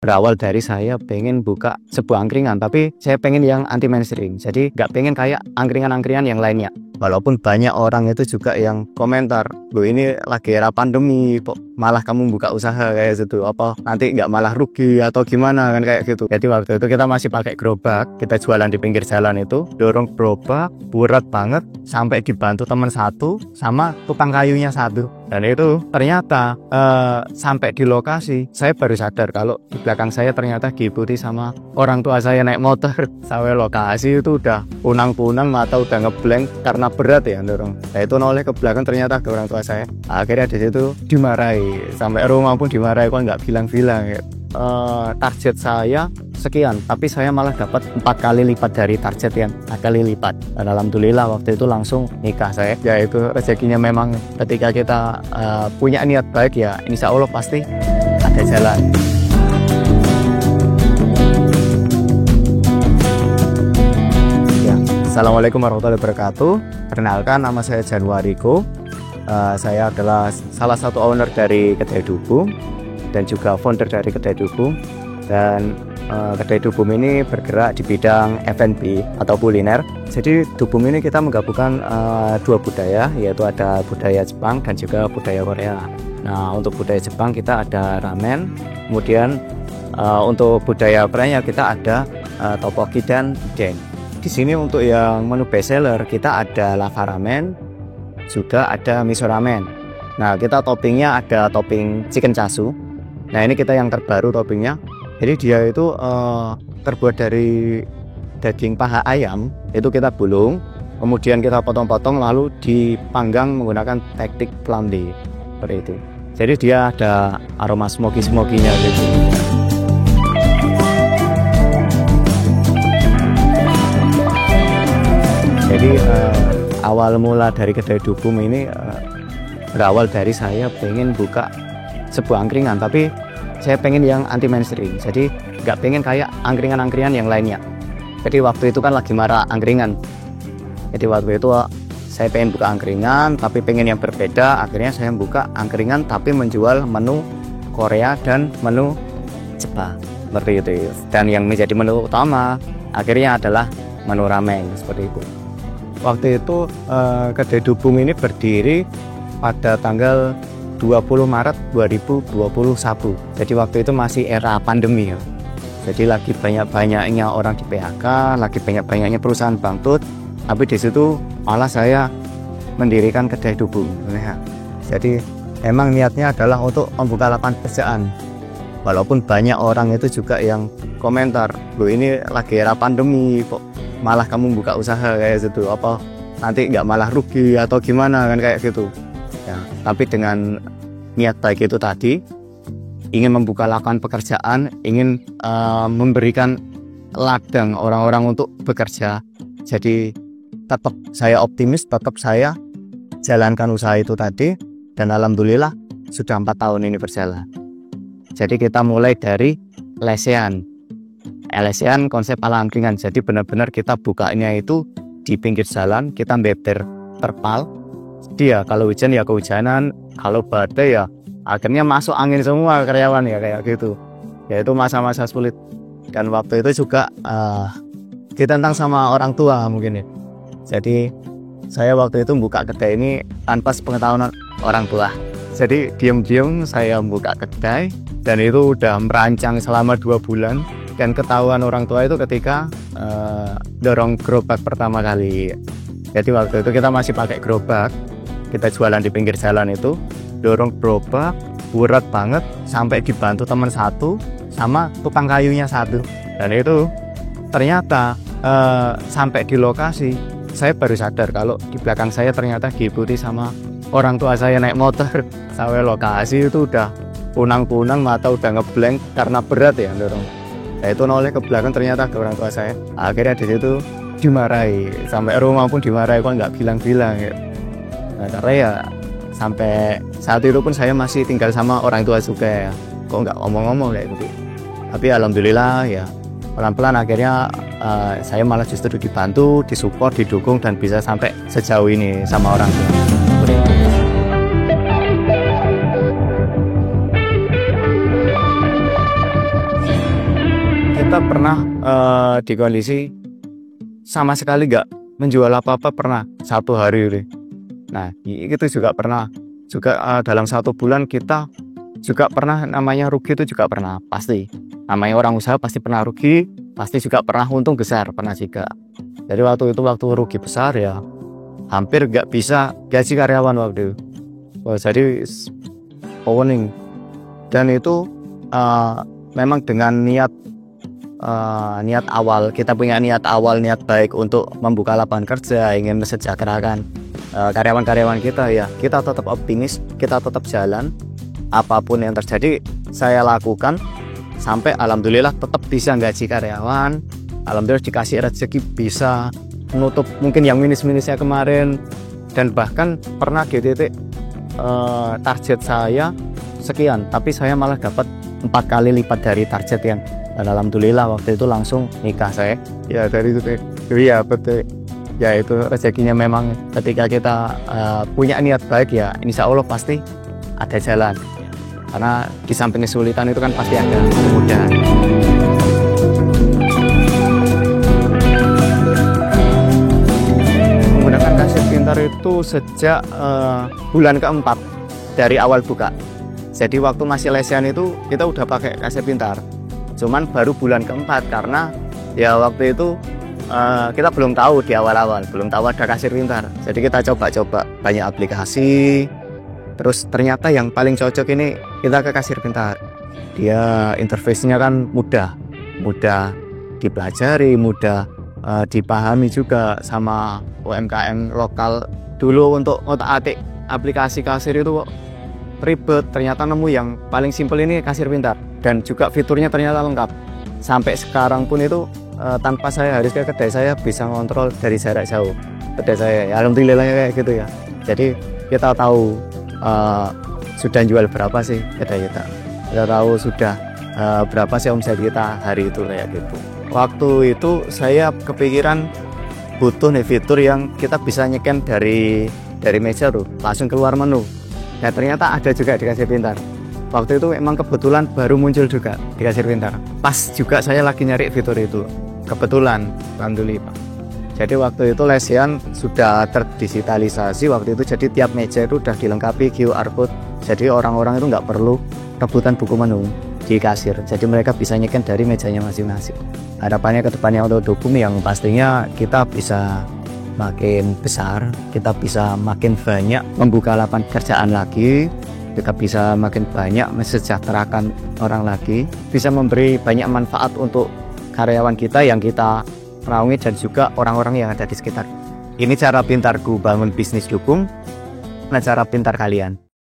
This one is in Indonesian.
Berawal dari saya pengen buka sebuah angkringan, tapi saya pengen yang anti mainstream. Jadi nggak pengen kayak angkringan-angkringan yang lainnya. Walaupun banyak orang itu juga yang komentar, "Loh, ini lagi era pandemi, kok malah kamu buka usaha kayak gitu? Apa nanti nggak malah rugi atau gimana?" kan kayak gitu. Jadi waktu itu kita masih pakai gerobak, kita jualan di pinggir jalan itu, dorong gerobak, berat banget, sampai dibantu teman satu sama tukang kayunya satu. Dan itu ternyata sampai di lokasi saya baru sadar kalau di belakang saya ternyata diikuti sama orang tua saya naik motor. Sampai lokasi itu udah punang-punang, mata udah ngeblank karena berat ya dorong. Nah itu noleh ke belakang ternyata ke orang tua saya. Akhirnya di situ dimarahi, sampai rumah pun dimarahi, kok nggak bilang-bilang ya. Target saya sekian, tapi saya malah dapat 4 kali lipat dari target yang 4 kali lipat. Dan alhamdulillah waktu itu langsung nikah saya. Ya itu rezekinya memang ketika kita punya niat baik ya insya Allah pasti ada jalan. Ya, Assalamualaikum warahmatullahi wabarakatuh. Perkenalkan, nama saya Januariko. Saya adalah salah satu owner dari Kedai Dubung dan juga founder dari Kedai Dubung. Dan Kedai Dubung ini bergerak di bidang F&B atau kuliner. Jadi Dubung ini kita menggabungkan dua budaya, yaitu ada budaya Jepang dan juga budaya Korea. Nah untuk budaya Jepang kita ada ramen, kemudian untuk budaya Korea kita ada tteokbokki dan udon. Di sini untuk yang menu best seller kita ada lava ramen, juga ada miso ramen. Nah kita toppingnya ada topping chicken chasu. Nah ini kita yang terbaru toppingnya. Jadi dia itu terbuat dari daging paha ayam, itu kita bulung, kemudian kita potong-potong lalu dipanggang menggunakan teknik flambe seperti itu. Jadi dia ada aroma smoky-smokinya gitu. Jadi awal mula dari Kedai Dubung ini berawal dari saya pengen buka sebuah angkringan, tapi saya pengen yang anti mainstream. Jadi nggak pengen kayak angkringan-angkringan yang lainnya. Jadi waktu itu kan lagi marah angkringan. Jadi waktu itu saya pengen buka angkringan tapi pengen yang berbeda. Akhirnya saya buka angkringan tapi menjual menu Korea dan menu Jepang seperti itu. Dan yang menjadi menu utama akhirnya adalah menu ramen seperti itu. Waktu itu Kedai Dubung ini berdiri pada tanggal 20 Maret 2021. Jadi waktu itu masih era pandemi ya. Jadi lagi banyak-banyaknya orang di PHK, lagi banyak-banyaknya perusahaan bangkrut. Tapi di situ malah saya mendirikan Kedai Dubung. Ya. Jadi emang niatnya adalah untuk membuka lapangan pekerjaan. Walaupun banyak orang itu juga yang komentar, "Loh, ini lagi era pandemi, kok malah kamu buka usaha kayak gitu? Apa nanti nggak malah rugi atau gimana?" kan kayak gitu. Ya, tapi dengan niat baik itu tadi, ingin membuka lapangan pekerjaan, ingin memberikan ladang orang-orang untuk bekerja. Jadi tetap saya optimis, tetap saya jalankan usaha itu tadi, dan alhamdulillah sudah 4 tahun ini berjalan. Jadi kita mulai dari lesehan konsep ala angkringan. Jadi benar-benar kita bukanya itu di pinggir jalan, kita beber terpal. Dia kalau hujan ya kehujanan, kalau badai ya akhirnya masuk angin semua karyawan ya kayak gitu. Ya itu masa-masa sulit. Dan waktu itu juga ditentang sama orang tua mungkin ya. Jadi saya waktu itu buka kedai ini tanpa sepengetahuan orang tua. Jadi diam-diam saya buka kedai dan itu udah merancang selama 2 bulan. Dan ketahuan orang tua itu ketika dorong gerobak pertama kali. Jadi waktu itu kita masih pakai gerobak, kita jualan di pinggir jalan itu, dorong gerobak, berat banget, sampai dibantu teman satu sama tukang kayunya satu. Dan itu ternyata sampai di lokasi, saya baru sadar kalau di belakang saya ternyata diikuti sama orang tua saya naik motor. Sampai lokasi itu udah punang-punang, mata udah ngeblank karena berat ya dorong. Nah itu noleh ke belakang ternyata ke orang tua saya. Akhirnya di situ dimarahi, sampai rumah pun dimarahi, kok nggak bilang-bilang ya. Nah, karena ya sampai saat itu pun saya masih tinggal sama orang tua juga ya, kok nggak ngomong-ngomong kayak gitu. Tapi alhamdulillah ya pelan-pelan akhirnya saya malah justru dibantu, disupport, didukung, dan bisa sampai sejauh ini sama orang tua. kita pernah di kondisi sama sekali nggak menjual apa-apa, pernah 1 hari ini. Nah itu juga pernah juga, dalam 1 bulan kita juga pernah namanya rugi, itu juga pernah, pasti namanya orang usaha pasti pernah rugi, pasti juga pernah untung besar, pernah juga. Jadi waktu rugi besar ya hampir nggak bisa gaji karyawan waktu itu. Jadi owning, dan itu memang dengan niat awal, kita punya niat baik untuk membuka lapangan kerja, ingin mesejahterakan karyawan-karyawan kita, ya kita tetap optimis, kita tetap jalan. Apapun yang terjadi saya lakukan sampai alhamdulillah tetap bisa gaji karyawan, alhamdulillah dikasih rezeki bisa menutup mungkin yang minus-minusnya kemarin, dan bahkan pernah di titik target saya sekian tapi saya malah dapat 4 kali lipat dari target yang, dan alhamdulillah waktu itu langsung nikah saya ya dari itu. Ya betul ya, itu rezekinya memang ketika kita punya niat baik ya insya Allah pasti ada jalan, karena di samping kesulitan itu kan pasti ada kemudahan. Menggunakan kasir pintar itu sejak bulan keempat dari awal buka. Jadi waktu masih lesehan itu kita udah pakai kasir pintar, cuman baru bulan keempat karena ya waktu itu kita belum tahu, di awal-awal belum tahu ada kasir pintar. Jadi kita coba-coba banyak aplikasi, terus ternyata yang paling cocok ini kita ke kasir pintar. Dia interface-nya kan mudah dipelajari, mudah dipahami juga sama UMKM lokal. Dulu untuk otak-atik aplikasi kasir itu ribet, ternyata nemu yang paling simpel ini kasir pintar, dan juga fiturnya ternyata lengkap. Sampai sekarang pun itu tanpa saya harus ke kedai, saya bisa ngontrol dari jarak jauh kedai saya, ya, alhamdulillah kayak gitu ya. Jadi kita tahu sudah jual berapa sih kedai kita tahu sudah berapa sih omset kita hari itu, kayak gitu. Waktu itu saya kepikiran butuh nih fitur yang kita bisa nyeken dari meja tuh langsung keluar menu. Ya ternyata ada juga di kasir pintar. Waktu itu memang kebetulan baru muncul juga di kasir pintar. Pas juga saya lagi nyari fitur itu. Kebetulan, alhamdulillah. Jadi waktu itu lesehan sudah terdigitalisasi waktu itu. Jadi tiap meja itu udah dilengkapi QR code. Jadi orang-orang itu nggak perlu rebutan buku menu di kasir. Jadi mereka bisa nyeken dari mejanya masing-masing. Harapannya ke depannya untuk Dokum yang pastinya kita bisa makin besar, kita bisa makin banyak membuka lapangan kerjaan lagi, kita bisa makin banyak mesejahterakan orang lagi, bisa memberi banyak manfaat untuk karyawan kita yang kita naungi dan juga orang-orang yang ada di sekitar. Ini cara pintarku bangun bisnis Dokum, nah cara pintar kalian.